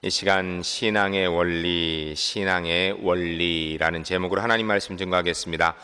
이 시간 신앙의 원리라는 제목으로 하나님 말씀 증거하겠습니다.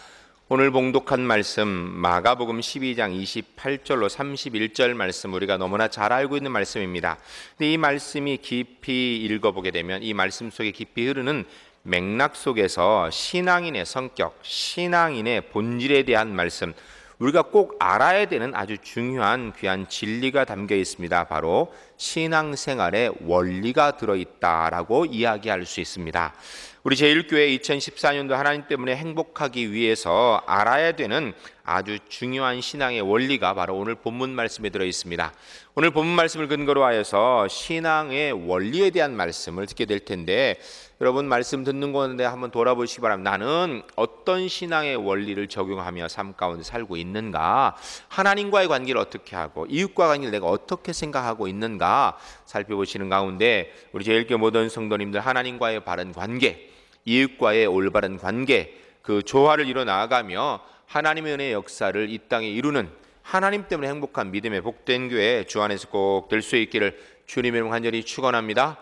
오늘 봉독한 말씀 마가복음 12장 28절로 31절 말씀, 우리가 너무나 잘 알고 있는 말씀입니다. 근데 이 말씀이 깊이 읽어보게 되면 이 말씀 속에 깊이 흐르는 맥락 속에서 신앙인의 성격, 신앙인의 본질에 대한 말씀, 우리가 꼭 알아야 되는 아주 중요한 귀한 진리가 담겨 있습니다. 바로 신앙생활의 원리가 들어있다라고 이야기할 수 있습니다. 우리 제1교회 2014년도 하나님 때문에 행복하기 위해서 알아야 되는 아주 중요한 신앙의 원리가 바로 오늘 본문 말씀에 들어 있습니다. 오늘 본문 말씀을 근거로 하여서 신앙의 원리에 대한 말씀을 듣게 될 텐데, 여러분 말씀 듣는 건데 한번 돌아보시기 바랍니다. 나는 어떤 신앙의 원리를 적용하며 삶 가운데 살고 있는가? 하나님과의 관계를 어떻게 하고 이웃과 관계를 내가 어떻게 생각하고 있는가 살펴보시는 가운데, 우리 제1교회 모든 성도님들 하나님과의 바른 관계, 이웃과의 올바른 관계, 그 조화를 이뤄 나아가며 하나님의 은혜의 역사를 이 땅에 이루는, 하나님 때문에 행복한 믿음의 복된 교회 주 안에서 꼭 될 수 있기를 주님의 이름으로 간절히 축원합니다.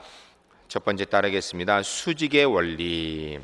첫 번째 따르겠습니다. 수직의 원리.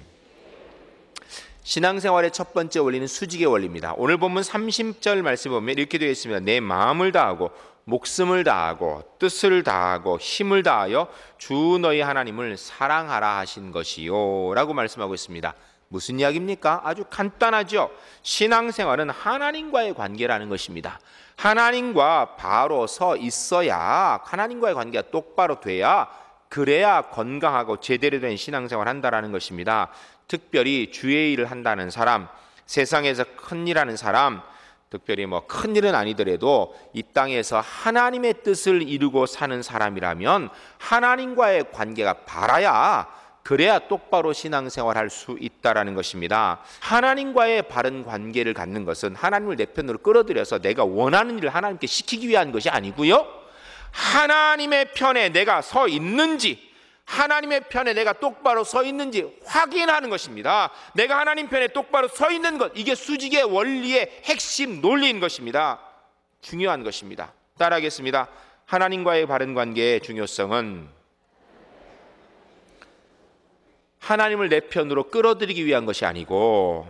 신앙생활의 첫 번째 원리는 수직의 원리입니다. 오늘 본문 30절 말씀 보면 이렇게 되어 있습니다. 내 마음을 다하고 목숨을 다하고 뜻을 다하고 힘을 다하여 주 너희 하나님을 사랑하라 하신 것이요 라고 말씀하고 있습니다. 무슨 이야기입니까? 아주 간단하죠. 신앙생활은 하나님과의 관계라는 것입니다. 하나님과 바로 서 있어야, 하나님과의 관계가 똑바로 돼야, 그래야 건강하고 제대로 된 신앙생활을 한다는 것입니다. 특별히 주의 일을 한다는 사람, 세상에서 큰일 하는 사람, 특별히 큰일은 아니더라도 이 땅에서 하나님의 뜻을 이루고 사는 사람이라면 하나님과의 관계가 바라야, 그래야 똑바로 신앙생활할 수 있다라는 것입니다. 하나님과의 바른 관계를 갖는 것은 하나님을 내 편으로 끌어들여서 내가 원하는 일을 하나님께 시키기 위한 것이 아니고요, 하나님의 편에 내가 서 있는지, 하나님의 편에 내가 똑바로 서 있는지 확인하는 것입니다. 내가 하나님 편에 똑바로 서 있는 것, 이게 수직의 원리의 핵심 논리인 것입니다. 중요한 것입니다. 따라하겠습니다. 하나님과의 바른 관계의 중요성은 하나님을 내 편으로 끌어들이기 위한 것이 아니고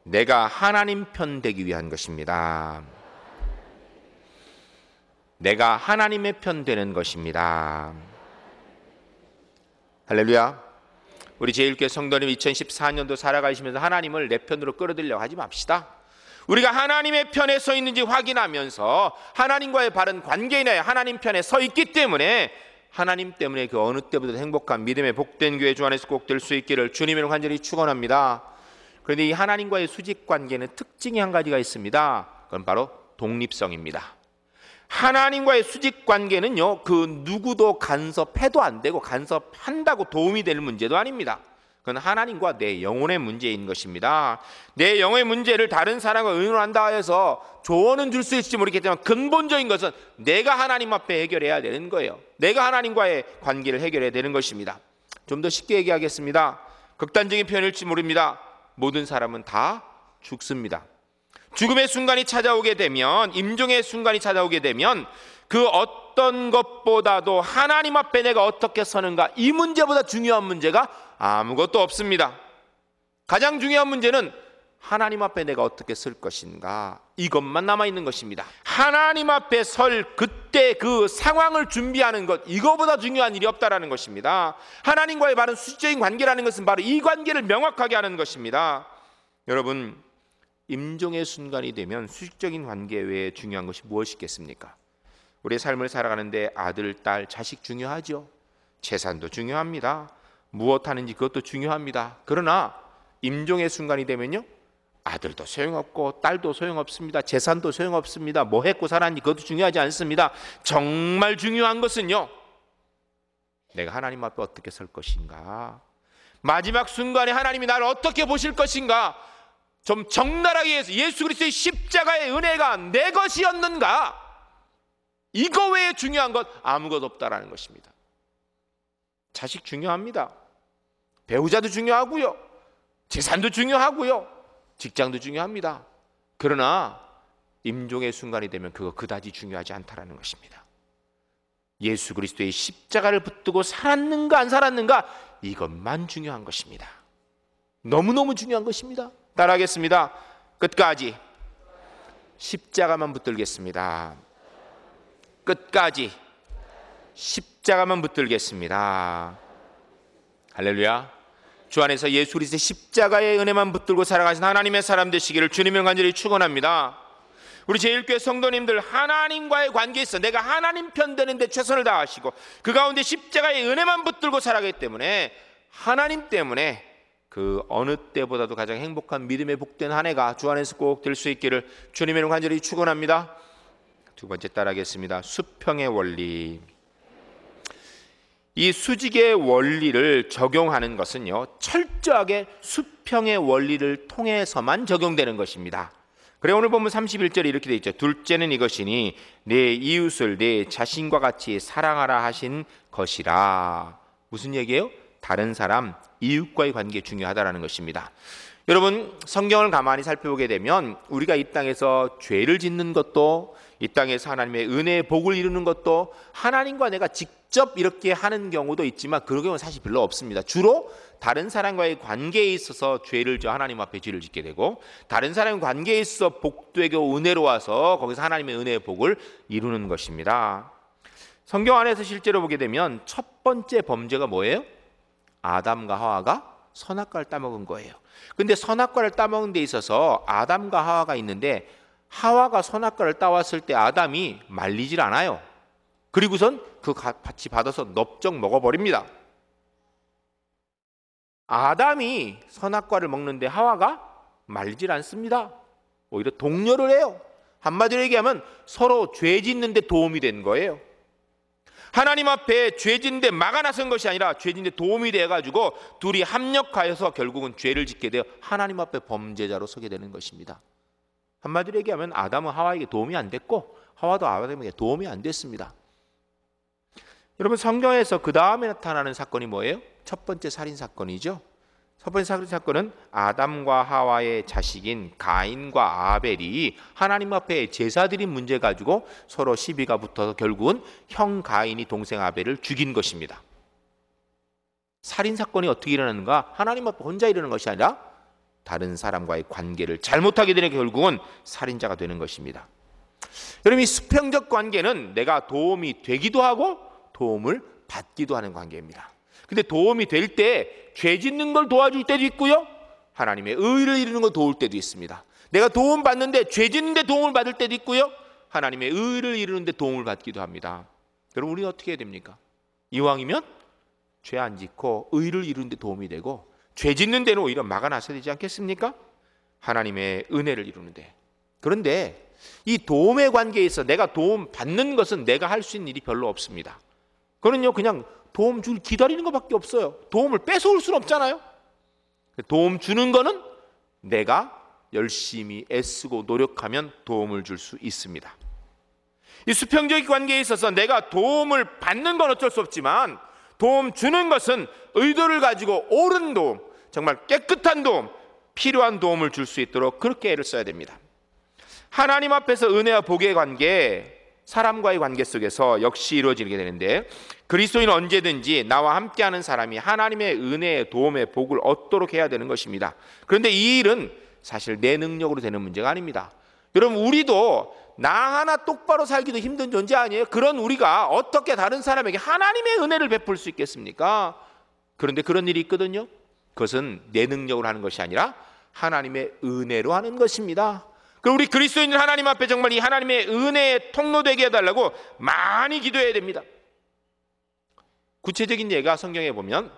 내가 하나님 편 되기 위한 것입니다. 내가 하나님의 편 되는 것입니다. 할렐루야. 우리 제1교회 성도님 2014년도 살아가시면서 하나님을 내 편으로 끌어들이려고 하지 맙시다. 우리가 하나님의 편에 서 있는지 확인하면서 하나님과의 바른 관계인에 하나님 편에 서 있기 때문에 하나님 때문에 그 어느 때보다 행복한 믿음의 복된 교회 주 안에서 꼭 될 수 있기를 주님을 간절히 축원합니다. 그런데 이 하나님과의 수직 관계는 특징이 한 가지가 있습니다. 그건 바로 독립성입니다. 하나님과의 수직 관계는요, 그 누구도 간섭해도 안 되고 간섭한다고 도움이 되는 문제도 아닙니다. 그건 하나님과 내 영혼의 문제인 것입니다. 내 영혼의 문제를 다른 사람과 의논한다 해서 조언은 줄 수 있을지 모르겠지만 근본적인 것은 내가 하나님 앞에 해결해야 되는 거예요. 내가 하나님과의 관계를 해결해야 되는 것입니다. 좀 더 쉽게 얘기하겠습니다. 극단적인 표현일지 모릅니다. 모든 사람은 다 죽습니다. 죽음의 순간이 찾아오게 되면, 임종의 순간이 찾아오게 되면 그 어떤 것보다도 하나님 앞에 내가 어떻게 서는가, 이 문제보다 중요한 문제가 아무것도 없습니다. 가장 중요한 문제는 하나님 앞에 내가 어떻게 설 것인가, 이것만 남아있는 것입니다. 하나님 앞에 설 그때 그 상황을 준비하는 것, 이거보다 중요한 일이 없다라는 것입니다. 하나님과의 바른 수직적인 관계라는 것은 바로 이 관계를 명확하게 하는 것입니다. 여러분, 임종의 순간이 되면 수직적인 관계 외에 중요한 것이 무엇이겠습니까? 우리의 삶을 살아가는데 아들, 딸, 자식 중요하죠. 재산도 중요합니다. 무엇 하는지 그것도 중요합니다. 그러나 임종의 순간이 되면요, 아들도 소용없고 딸도 소용없습니다. 재산도 소용없습니다. 뭐 했고 살았는지 그것도 중요하지 않습니다. 정말 중요한 것은요, 내가 하나님 앞에 어떻게 설 것인가, 마지막 순간에 하나님이 나를 어떻게 보실 것인가, 좀 적나라하게 해서 예수 그리스도의 십자가의 은혜가 내 것이었는가, 이거 외에 중요한 것 아무것도 없다라는 것입니다. 자식 중요합니다. 배우자도 중요하고요, 재산도 중요하고요, 직장도 중요합니다. 그러나 임종의 순간이 되면 그거 그다지 중요하지 않다라는 것입니다. 예수 그리스도의 십자가를 붙들고 살았는가 안 살았는가, 이것만 중요한 것입니다. 너무너무 중요한 것입니다. 따라하겠습니다. 끝까지 십자가만 붙들겠습니다. 끝까지 십자가만 붙들겠습니다. 할렐루야. 주 안에서 예수 그리스도의 십자가의 은혜만 붙들고 살아가신 하나님의 사람 되시기를 주님을 간절히 축원합니다. 우리 제1교회 성도님들, 하나님과의 관계에 있어 내가 하나님 편 되는데 최선을 다하시고 그 가운데 십자가의 은혜만 붙들고 살아가기 때문에 하나님 때문에 그 어느 때보다도 가장 행복한 믿음의 복된 한 해가 주 안에서 꼭 될 수 있기를 주님의 이름으로 간절히 축원합니다. 두 번째 따라하겠습니다. 수평의 원리. 이 수직의 원리를 적용하는 것은요, 철저하게 수평의 원리를 통해서만 적용되는 것입니다. 그래 오늘 보면 31절에 이렇게 되어 있죠. 둘째는 이것이니 내 이웃을 내 자신과 같이 사랑하라 하신 것이라. 무슨 얘기예요? 다른 사람, 이웃과의 관계 중요하다라는 것입니다. 여러분, 성경을 가만히 살펴보게 되면 우리가 이 땅에서 죄를 짓는 것도, 이 땅에서 하나님의 은혜의 복을 이루는 것도 하나님과 내가 직접 이렇게 하는 경우도 있지만 그런 경우는 사실 별로 없습니다. 주로 다른 사람과의 관계에 있어서 죄를 져 하나님 앞에 죄를 짓게 되고, 다른 사람의 관계에 있어 복되고 은혜로워서 거기서 하나님의 은혜의 복을 이루는 것입니다. 성경 안에서 실제로 보게 되면 첫 번째 범죄가 뭐예요? 아담과 하와가 선악과를 따먹은 거예요. 근데 선악과를 따먹은 데 있어서 아담과 하와가 있는데, 하와가 선악과를 따왔을 때 아담이 말리질 않아요. 그리고선 그 같이 받아서 넙적 먹어버립니다. 아담이 선악과를 먹는데 하와가 말리질 않습니다. 오히려 독려를 해요. 한마디로 얘기하면 서로 죄 짓는 데 도움이 된 거예요. 하나님 앞에 죄 짓는 데 막아 나선 것이 아니라 죄 짓는 데 도움이 돼가지고 둘이 합력하여서 결국은 죄를 짓게 되어 하나님 앞에 범죄자로 서게 되는 것입니다. 한마디로 얘기하면 아담은 하와에게 도움이 안 됐고 하와도 아담에게 도움이 안 됐습니다. 여러분, 성경에서 그 다음에 나타나는 사건이 뭐예요? 첫 번째 살인 사건이죠. 첫 번째 살인 사건은 아담과 하와의 자식인 가인과 아벨이 하나님 앞에 제사 드린 문제 가지고 서로 시비가 붙어서 결국은 형 가인이 동생 아벨을 죽인 것입니다. 살인 사건이 어떻게 일어나는가? 하나님 앞에 혼자 일어나는 것이 아니라 다른 사람과의 관계를 잘못하게 되는 결국은 살인자가 되는 것입니다. 여러분, 이 수평적 관계는 내가 도움이 되기도 하고 도움을 받기도 하는 관계입니다. 근데 도움이 될 때 죄 짓는 걸 도와줄 때도 있고요, 하나님의 의를 이루는 걸 도울 때도 있습니다. 내가 도움 받는데 죄 짓는 데 도움을 받을 때도 있고요, 하나님의 의를 이루는 데 도움을 받기도 합니다. 여러분, 우리는 어떻게 해야 됩니까? 이왕이면 죄 안 짓고 의를 이루는 데 도움이 되고 죄 짓는 데는 오히려 막아놔야 되지 않겠습니까? 하나님의 은혜를 이루는데. 그런데 이 도움의 관계에 있어 내가 도움 받는 것은 내가 할 수 있는 일이 별로 없습니다. 그거는요, 그냥 도움 줄 기다리는 것밖에 없어요. 도움을 뺏어올 수는 없잖아요. 도움 주는 거는 내가 열심히 애쓰고 노력하면 도움을 줄 수 있습니다. 이 수평적 관계에 있어서 내가 도움을 받는 건 어쩔 수 없지만 도움 주는 것은 의도를 가지고 옳은 도움, 정말 깨끗한 도움, 필요한 도움을 줄 수 있도록 그렇게 애를 써야 됩니다. 하나님 앞에서 은혜와 복의 관계, 사람과의 관계 속에서 역시 이루어지게 되는데, 그리스도인은 언제든지 나와 함께하는 사람이 하나님의 은혜의 도움의 복을 얻도록 해야 되는 것입니다. 그런데 이 일은 사실 내 능력으로 되는 문제가 아닙니다. 여러분, 우리도 나 하나 똑바로 살기도 힘든 존재 아니에요? 그런 우리가 어떻게 다른 사람에게 하나님의 은혜를 베풀 수 있겠습니까? 그런데 그런 일이 있거든요. 그것은 내 능력으로 하는 것이 아니라 하나님의 은혜로 하는 것입니다. 그리고 우리 그리스도인들 하나님 앞에 정말 이 하나님의 은혜의 통로 되게 해달라고 많이 기도해야 됩니다. 구체적인 예가 성경에 보면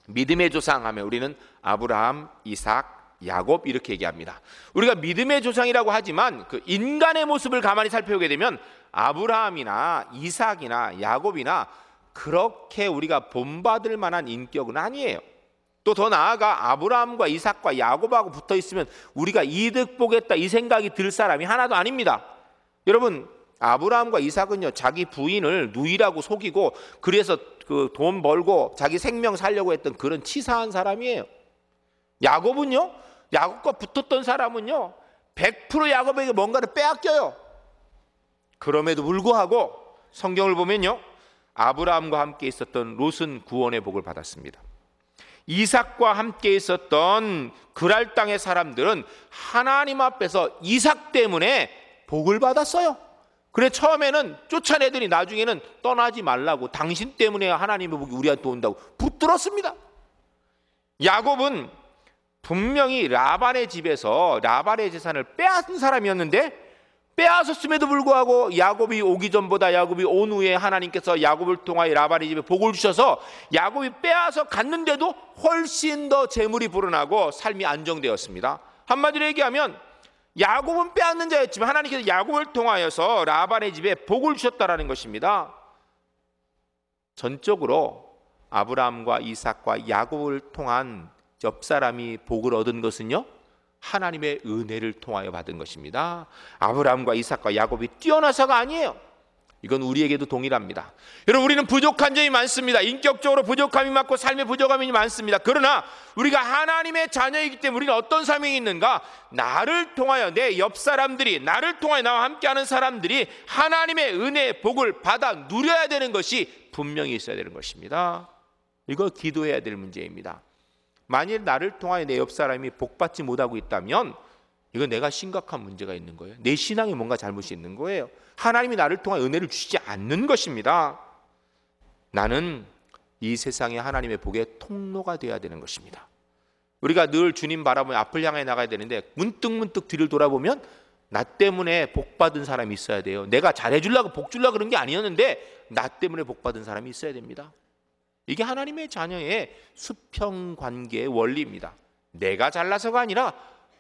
믿음의 조상 하면 우리는 아브라함, 이삭, 야곱 이렇게 얘기합니다. 우리가 믿음의 조상이라고 하지만 그 인간의 모습을 가만히 살펴보게 되면 아브라함이나 이삭이나 야곱이나 그렇게 우리가 본받을 만한 인격은 아니에요. 또 더 나아가 아브라함과 이삭과 야곱하고 붙어 있으면 우리가 이득 보겠다 이 생각이 들 사람이 하나도 아닙니다. 여러분, 아브라함과 이삭은요, 자기 부인을 누이라고 속이고 그래서 그 돈 벌고 자기 생명 살려고 했던 그런 치사한 사람이에요. 야곱은요, 야곱과 붙었던 사람은요 100% 야곱에게 뭔가를 빼앗겨요. 그럼에도 불구하고 성경을 보면요, 아브라함과 함께 있었던 롯은 구원의 복을 받았습니다. 이삭과 함께 있었던 그랄 땅의 사람들은 하나님 앞에서 이삭 때문에 복을 받았어요. 그래 처음에는 쫓아내더니 나중에는 떠나지 말라고, 당신 때문에 하나님의 복이 우리한테 온다고 붙들었습니다. 야곱은 분명히 라반의 집에서 라반의 재산을 빼앗은 사람이었는데, 빼앗았음에도 불구하고 야곱이 오기 전보다 야곱이 온 후에 하나님께서 야곱을 통하여 라반의 집에 복을 주셔서 야곱이 빼앗아 갔는데도 훨씬 더 재물이 불어나고 삶이 안정되었습니다. 한마디로 얘기하면 야곱은 빼앗는 자였지만 하나님께서 야곱을 통하여서 라반의 집에 복을 주셨다라는 것입니다. 전적으로 아브라함과 이삭과 야곱을 통한 옆사람이 복을 얻은 것은요, 하나님의 은혜를 통하여 받은 것입니다. 아브라함과 이삭과 야곱이 뛰어나서가 아니에요. 이건 우리에게도 동일합니다. 여러분, 우리는 부족한 점이 많습니다. 인격적으로 부족함이 많고 삶의 부족함이 많습니다. 그러나 우리가 하나님의 자녀이기 때문에 우리는 어떤 사명이 있는가? 나를 통하여, 내 옆 사람들이, 나를 통하여 나와 함께하는 사람들이 하나님의 은혜의 복을 받아 누려야 되는 것이 분명히 있어야 되는 것입니다. 이거 기도해야 될 문제입니다. 만일 나를 통하여 내 옆 사람이 복받지 못하고 있다면 이건 내가 심각한 문제가 있는 거예요. 내 신앙에 뭔가 잘못이 있는 거예요. 하나님이 나를 통하여 은혜를 주시지 않는 것입니다. 나는 이 세상에 하나님의 복의 통로가 되어야 되는 것입니다. 우리가 늘 주님 바라보며 앞을 향해 나가야 되는데 문득문득 뒤를 돌아보면 나 때문에 복받은 사람이 있어야 돼요. 내가 잘해주려고 복 주려고 그런 게 아니었는데 나 때문에 복받은 사람이 있어야 됩니다. 이게 하나님의 자녀의 수평관계의 원리입니다. 내가 잘나서가 아니라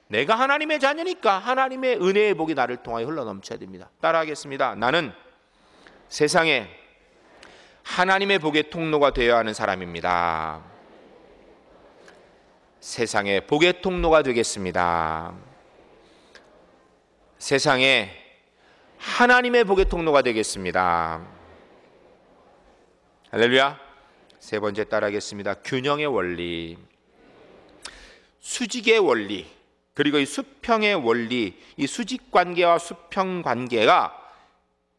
내가 하나님의 자녀니까 하나님의 은혜의 복이 나를 통하여 흘러넘쳐야 됩니다. 따라하겠습니다. 나는 세상에 하나님의 복의 통로가 되어야 하는 사람입니다. 세상에 복의 통로가 되겠습니다. 세상에 하나님의 복의 통로가 되겠습니다. 할렐루야. 세 번째 따라하겠습니다. 균형의 원리, 수직의 원리, 그리고 이 수평의 원리, 이 수직관계와 수평관계가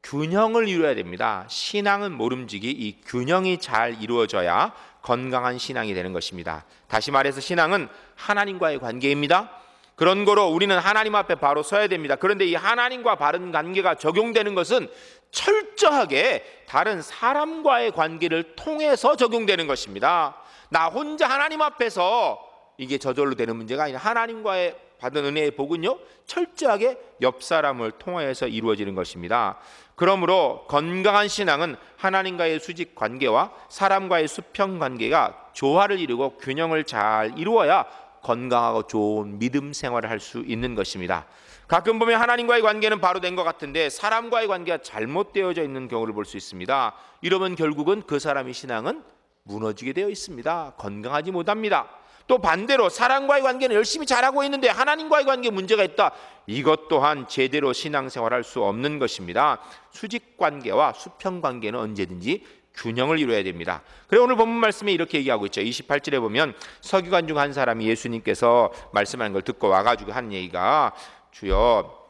균형을 이루어야 됩니다. 신앙은 모름지기 이 균형이 잘 이루어져야 건강한 신앙이 되는 것입니다. 다시 말해서 신앙은 하나님과의 관계입니다. 그런 거로 우리는 하나님 앞에 바로 서야 됩니다. 그런데 이 하나님과 바른 관계가 적용되는 것은 철저하게 다른 사람과의 관계를 통해서 적용되는 것입니다. 나 혼자 하나님 앞에서 이게 저절로 되는 문제가 아니라 하나님과의 받은 은혜의 복은요, 철저하게 옆 사람을 통하여서 이루어지는 것입니다. 그러므로 건강한 신앙은 하나님과의 수직 관계와 사람과의 수평 관계가 조화를 이루고 균형을 잘 이루어야 건강하고 좋은 믿음 생활을 할 수 있는 것입니다. 가끔 보면 하나님과의 관계는 바로 된 것 같은데 사람과의 관계가 잘못되어져 있는 경우를 볼 수 있습니다. 이러면 결국은 그 사람의 신앙은 무너지게 되어 있습니다. 건강하지 못합니다. 또 반대로 사람과의 관계는 열심히 잘하고 있는데 하나님과의 관계에 문제가 있다. 이것 또한 제대로 신앙생활할 수 없는 것입니다. 수직관계와 수평관계는 언제든지 균형을 이루어야 됩니다. 그래 오늘 본문 말씀에 이렇게 얘기하고 있죠. 28절에 보면 서기관 중 한 사람이 예수님께서 말씀하는 걸 듣고 와가지고 한 얘기가, 주여,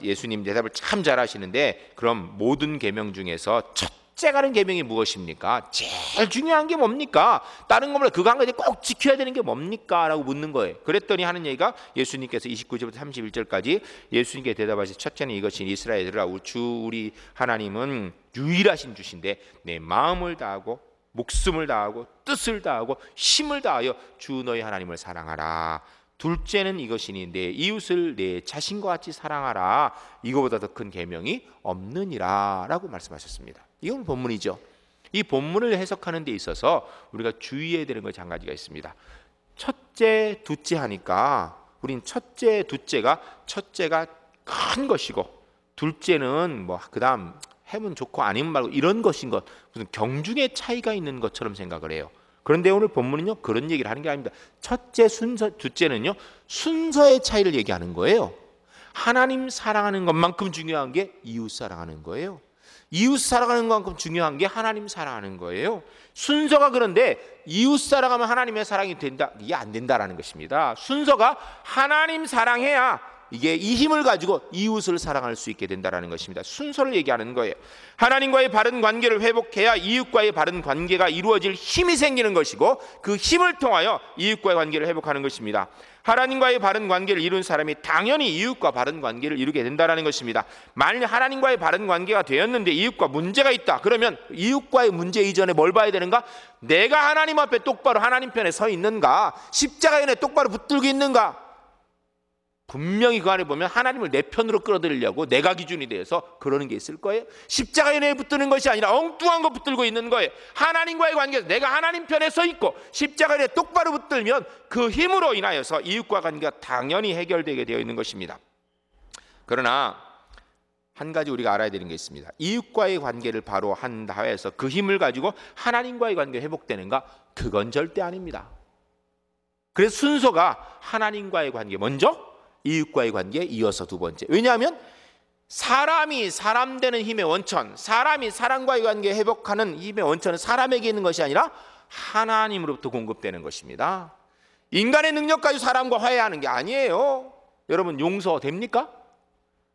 예수님 대답을 참 잘하시는데 그럼 모든 계명 중에서 첫째 가는 계명이 무엇입니까? 제일 중요한 게 뭡니까? 다른 것보다 그거 한 가지 꼭 지켜야 되는 게 뭡니까? 라고 묻는 거예요. 그랬더니 하는 얘기가 예수님께서 29절부터 31절까지 예수님께 대답하신 첫째는 이것이 이스라엘들아, 주 우리 하나님은 유일하신 주신데 내 마음을 다하고 목숨을 다하고 뜻을 다하고 힘을 다하여 주 너희 하나님을 사랑하라. 둘째는 이것이니 내 이웃을 내 자신과 같이 사랑하라. 이거보다 더 큰 계명이 없느니라 라고 말씀하셨습니다. 이건 본문이죠. 이 본문을 해석하는 데 있어서 우리가 주의해야 되는 것이 한 가지가 있습니다. 첫째, 둘째 하니까 우린 첫째, 둘째가 큰 것이고 둘째는 뭐 그다음 해면 좋고 아니면 말고 이런 것인 것, 무슨 경중의 차이가 있는 것처럼 생각을 해요. 그런데 오늘 본문은요 그런 얘기를 하는 게 아닙니다. 첫째, 순서, 둘째는요 순서의 차이를 얘기하는 거예요. 하나님 사랑하는 것만큼 중요한 게 이웃 사랑하는 거예요. 이웃 사랑하는 것만큼 중요한 게 하나님 사랑하는 거예요. 순서가 그런데 이웃 사랑하면 하나님의 사랑이 된다, 이게 안 된다라는 것입니다. 순서가 하나님 사랑해야 이게 이 힘을 가지고 이웃을 사랑할 수 있게 된다는 것입니다. 순서를 얘기하는 거예요. 하나님과의 바른 관계를 회복해야 이웃과의 바른 관계가 이루어질 힘이 생기는 것이고, 그 힘을 통하여 이웃과의 관계를 회복하는 것입니다. 하나님과의 바른 관계를 이룬 사람이 당연히 이웃과 바른 관계를 이루게 된다는 것입니다. 만일 하나님과의 바른 관계가 되었는데 이웃과 문제가 있다, 그러면 이웃과의 문제 이전에 뭘 봐야 되는가? 내가 하나님 앞에 똑바로 하나님 편에 서 있는가? 십자가에 내 똑바로 붙들고 있는가? 분명히 그 안에 보면 하나님을 내 편으로 끌어들이려고 내가 기준이 되어서 그러는 게 있을 거예요. 십자가에 내 붙드는 것이 아니라 엉뚱한 거 붙들고 있는 거예요. 하나님과의 관계에서 내가 하나님 편에 서 있고 십자가에 내 똑바로 붙들면 그 힘으로 인하여서 이웃과 관계가 당연히 해결되게 되어 있는 것입니다. 그러나 한 가지 우리가 알아야 되는 게 있습니다. 이웃과의 관계를 바로 한다 해서 그 힘을 가지고 하나님과의 관계가 회복되는가? 그건 절대 아닙니다. 그래서 순서가 하나님과의 관계 먼저, 이웃과의 관계 이어서 두 번째. 왜냐하면 사람이 사람 되는 힘의 원천, 사람이 사람과의 관계 회복하는 힘의 원천은 사람에게 있는 것이 아니라 하나님으로부터 공급되는 것입니다. 인간의 능력 가지고 사람과 화해하는 게 아니에요. 여러분, 용서됩니까?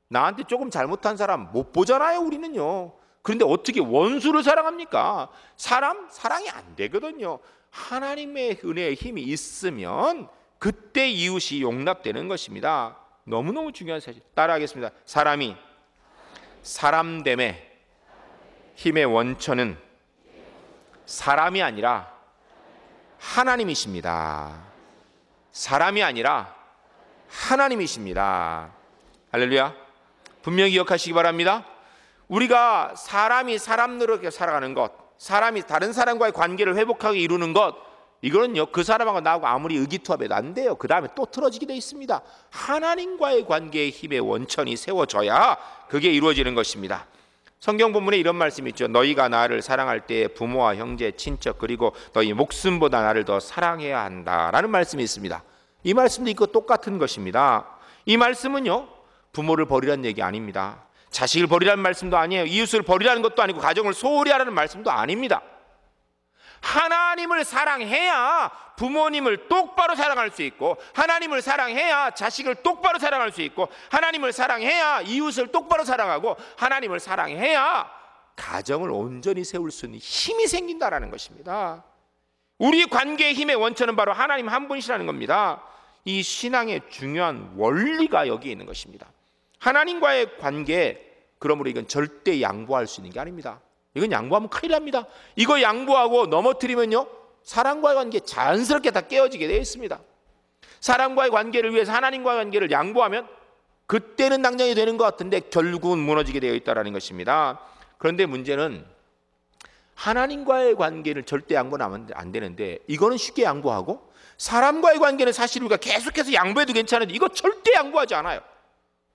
나한테 조금 잘못한 사람 못 보잖아요, 우리는요. 그런데 어떻게 원수를 사랑합니까? 사랑이 안 되거든요. 하나님의 은혜의 힘이 있으면 그때 이웃이 용납되는 것입니다. 너무너무 중요한 사실. 따라하겠습니다. 사람이 사람됨의 힘의 원천은 사람이 아니라 하나님이십니다. 사람이 아니라 하나님이십니다. 할렐루야. 분명히 기억하시기 바랍니다. 우리가 사람이 사람으로 살아가는 것, 사람이 다른 사람과의 관계를 회복하게 이루는 것, 이거는요, 그 사람하고 나하고 아무리 의기투합해도 안 돼요. 그 다음에 또 틀어지게 돼 있습니다. 하나님과의 관계의 힘의 원천이 세워져야 그게 이루어지는 것입니다. 성경 본문에 이런 말씀이 있죠. 너희가 나를 사랑할 때 부모와 형제, 친척, 그리고 너희 목숨보다 나를 더 사랑해야 한다라는 말씀이 있습니다. 이 말씀도 이거 똑같은 것입니다. 이 말씀은요, 부모를 버리라는 얘기 아닙니다. 자식을 버리라는 말씀도 아니에요. 이웃을 버리라는 것도 아니고 가정을 소홀히 하라는 말씀도 아닙니다. 하나님을 사랑해야 부모님을 똑바로 사랑할 수 있고, 하나님을 사랑해야 자식을 똑바로 사랑할 수 있고, 하나님을 사랑해야 이웃을 똑바로 사랑하고, 하나님을 사랑해야 가정을 온전히 세울 수 있는 힘이 생긴다라는 것입니다. 우리 관계의 힘의 원천은 바로 하나님 한 분이시라는 겁니다. 이 신앙의 중요한 원리가 여기에 있는 것입니다. 하나님과의 관계, 그러므로 이건 절대 양보할 수 있는 게 아닙니다. 이건 양보하면 큰일 납니다. 이거 양보하고 넘어뜨리면요, 사람과의 관계 자연스럽게 다 깨어지게 되어 있습니다. 사람과의 관계를 위해서 하나님과의 관계를 양보하면 그때는 당장이 되는 것 같은데 결국은 무너지게 되어 있다는 것입니다. 그런데 문제는 하나님과의 관계를 절대 양보하면 안 되는데, 이거는 쉽게 양보하고, 사람과의 관계는 사실 우리가 계속해서 양보해도 괜찮은데 이거 절대 양보하지 않아요.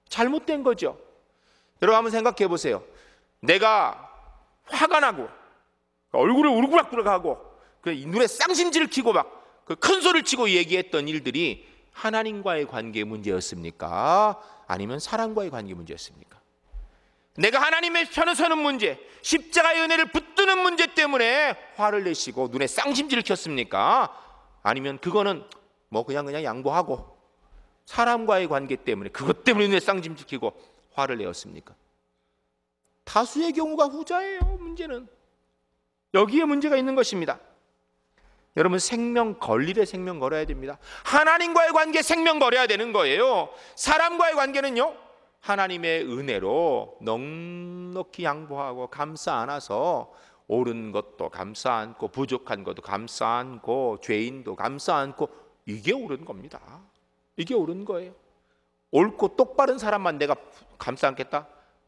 잘못된 거죠. 여러분 한번 생각해 보세요. 내가 화가 나고 얼굴을 우르그락부락하고 눈에 쌍심지를 켜고 막 큰 소리를 치고 얘기했던 일들이 하나님과의 관계 문제였습니까? 아니면 사람과의 관계 문제였습니까? 내가 하나님의 편에 서는 문제, 십자가의 은혜를 붙드는 문제 때문에 화를 내시고 눈에 쌍심지를 켰습니까? 아니면 그거는 뭐 그냥 양보하고 사람과의 관계 때문에, 그것 때문에 눈에 쌍심지 켜고 화를 내었습니까? 다수의 경우가 후자예요. 문제는 여기에 문제가 있는 것입니다. 여러분, 생명 걸리래 생명 걸어야 됩니다. 하나님과의 관계 생명 걸어야 되는 거예요. 사람과의 관계는요, 하나님의 은혜로 넉넉히 양보하고 감싸 안아서 옳은 것도 감싸 안고 부족한 것도 감싸 안고 죄인도 감싸 안고, 이게 옳은 겁니다. 이게 옳은 거예요. 옳고 똑바른 사람만 내가 감싸 안겠다?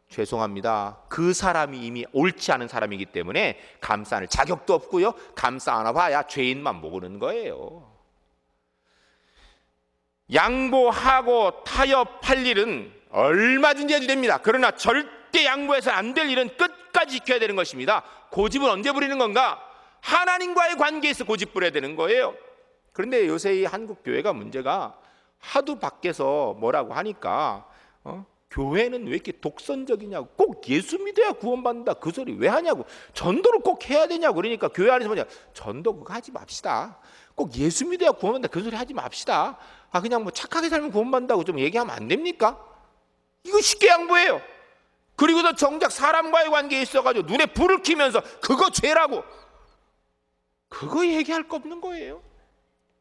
죄송합니다. 그 사람이 이미 옳지 않은 사람이기 때문에 감싸 안을 자격도 없고요, 감싸 안아봐야 죄인만 모으는 거예요. 양보하고 타협할 일은 얼마든지 해도 됩니다. 그러나 절대 양보해서는 안 될 일은 끝까지 지켜야 되는 것입니다. 고집은 언제 부리는 건가? 하나님과의 관계에서 고집 부려야 되는 거예요. 그런데 요새 이 한국 교회가 문제가 하도 밖에서 뭐라고 하니까 교회는 왜 이렇게 독선적이냐고, 꼭 예수 믿어야 구원받는다 그 소리 왜 하냐고, 전도를 꼭 해야 되냐고, 그러니까 교회 안에서 뭐냐, 전도 그거 하지 맙시다. 꼭 예수 믿어야 구원받는다 그 소리 하지 맙시다. 그냥 뭐 착하게 살면 구원받는다고 좀 얘기하면 안 됩니까? 이거 쉽게 양보해요. 그리고도 정작 사람과의 관계에 있어가지고 눈에 불을 켜면서 그거 죄라고, 그거 얘기할 거 없는 거예요.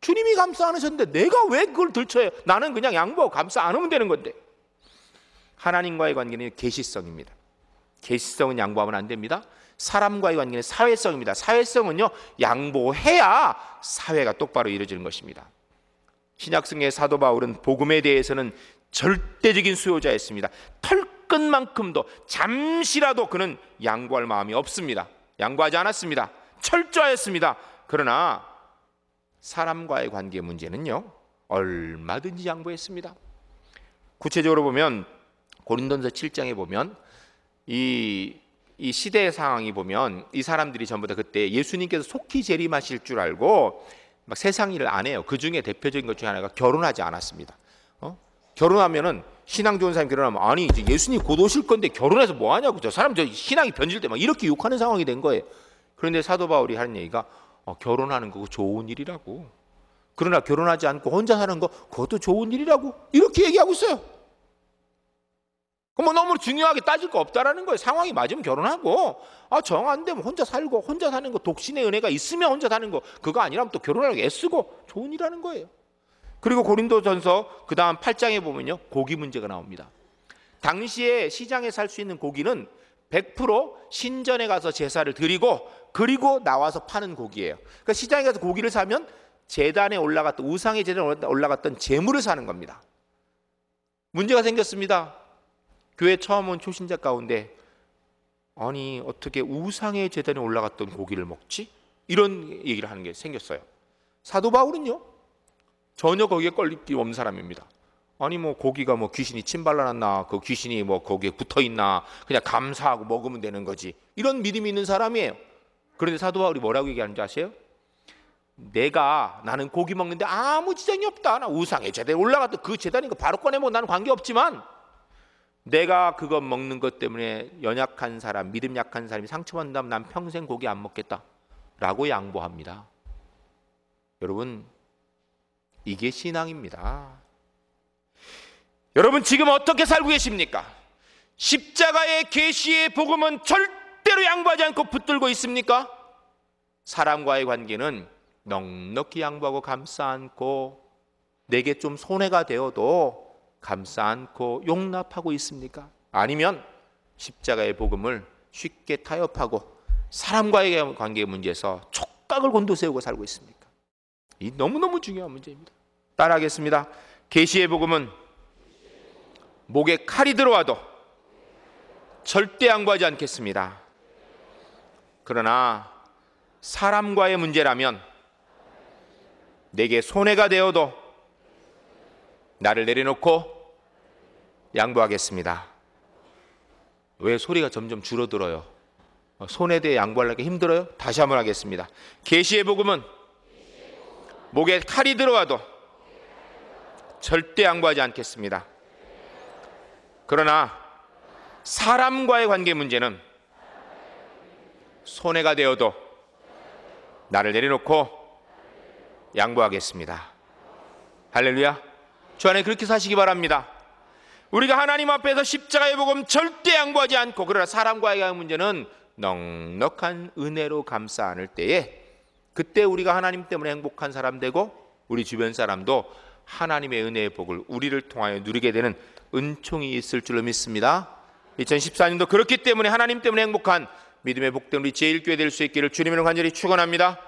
주님이 감싸 안으셨는데 내가 왜 그걸 들춰요? 나는 그냥 양보하고 감싸 안으면 되는 건데. 하나님과의 관계는 계시성입니다. 계시성은 양보하면 안 됩니다. 사람과의 관계는 사회성입니다. 사회성은요, 양보해야 사회가 똑바로 이루어지는 것입니다. 신약성의 사도 바울은 복음에 대해서는 절대적인 수요자였습니다. 털끝만큼도 잠시라도 그는 양보할 마음이 없습니다. 양보하지 않았습니다. 철저했습니다. 그러나 사람과의 관계 문제는요, 얼마든지 양보했습니다. 구체적으로 보면 고린도전서 7장에 보면 이 시대의 상황이 보면 이 사람들이 전부 다 그때 예수님께서 속히 재림하실 줄 알고 막 세상 일을 안 해요. 그 중에 대표적인 것 중에 하나가 결혼하지 않았습니다. 결혼하면은 신앙 좋은 사람이 결혼하면 아니 이제 예수님 곧 오실 건데 결혼해서 뭐 하냐고, 저 사람 저 신앙이 변질돼 막 이렇게 욕하는 상황이 된 거예요. 그런데 사도 바울이 하는 얘기가 결혼하는 거 좋은 일이라고, 그러나 결혼하지 않고 혼자 사는 거 그것도 좋은 일이라고 이렇게 얘기하고 있어요. 뭐 너무 중요하게 따질 거 없다라는 거예요. 상황이 맞으면 결혼하고, 정 안 되면 혼자 살고, 혼자 사는 거 독신의 은혜가 있으면 혼자 사는 거 그거 아니라면 또 결혼하려고 애쓰고 좋은 일이라는 거예요. 그리고 고린도전서 그 다음 8장에 보면요, 고기 문제가 나옵니다. 당시에 시장에 살 수 있는 고기는 100% 신전에 가서 제사를 드리고 그리고 나와서 파는 고기예요. 그러니까 시장에 가서 고기를 사면 제단에 올라갔던, 우상의 제단에 올라갔던 제물을 사는 겁니다. 문제가 생겼습니다. 교회 처음 온 초신자 가운데 아니 어떻게 우상의 제단에 올라갔던 고기를 먹지? 이런 얘기를 하는 게 생겼어요. 사도 바울은요, 전혀 거기에 걸릴 게 없는 사람입니다. 아니 뭐 고기가 뭐 귀신이 침 발라놨나, 그 귀신이 뭐 거기에 붙어있나, 그냥 감사하고 먹으면 되는 거지, 이런 믿음이 있는 사람이에요. 그런데 사도 바울이 뭐라고 얘기하는지 아세요? 나는 고기 먹는데 아무 지장이 없다. 나 우상의 제단에 올라갔던 그 제단인 거 바로 꺼내먹고 나는 관계없지만 내가 그거 먹는 것 때문에 연약한 사람, 믿음 약한 사람이 상처받는다면 난 평생 고기 안 먹겠다 라고 양보합니다. 여러분, 이게 신앙입니다. 여러분 지금 어떻게 살고 계십니까? 십자가의 계시의 복음은 절대로 양보하지 않고 붙들고 있습니까? 사람과의 관계는 넉넉히 양보하고 감싸 안고 내게 좀 손해가 되어도 감싸 안고 용납하고 있습니까? 아니면 십자가의 복음을 쉽게 타협하고 사람과의 관계 문제에서 촉각을 곤두세우고 살고 있습니까? 이 너무너무 중요한 문제입니다. 따라하겠습니다. 계시의 복음은 목에 칼이 들어와도 절대 양보하지 않겠습니다. 그러나 사람과의 문제라면 내게 손해가 되어도 나를 내려놓고 양보하겠습니다. 왜 소리가 점점 줄어들어요? 손에 대해 양보하려니까 힘들어요? 다시 한번 하겠습니다. 계시의 복음은 목에 칼이 들어와도 절대 양보하지 않겠습니다. 그러나 사람과의 관계 문제는 손해가 되어도 나를 내려놓고 양보하겠습니다. 할렐루야. 주 안에 그렇게 사시기 바랍니다. 우리가 하나님 앞에서 십자가의 복음 절대 양보하지 않고, 그러나 사람과의 문제는 넉넉한 은혜로 감싸 안을 때에, 그때 우리가 하나님 때문에 행복한 사람 되고 우리 주변 사람도 하나님의 은혜의 복을 우리를 통하여 누리게 되는 은총이 있을 줄로 믿습니다. 2014년도 그렇기 때문에 하나님 때문에 행복한 믿음의 복된 우리 제1교회 될 수 있기를 주님으로 간절히 축원합니다.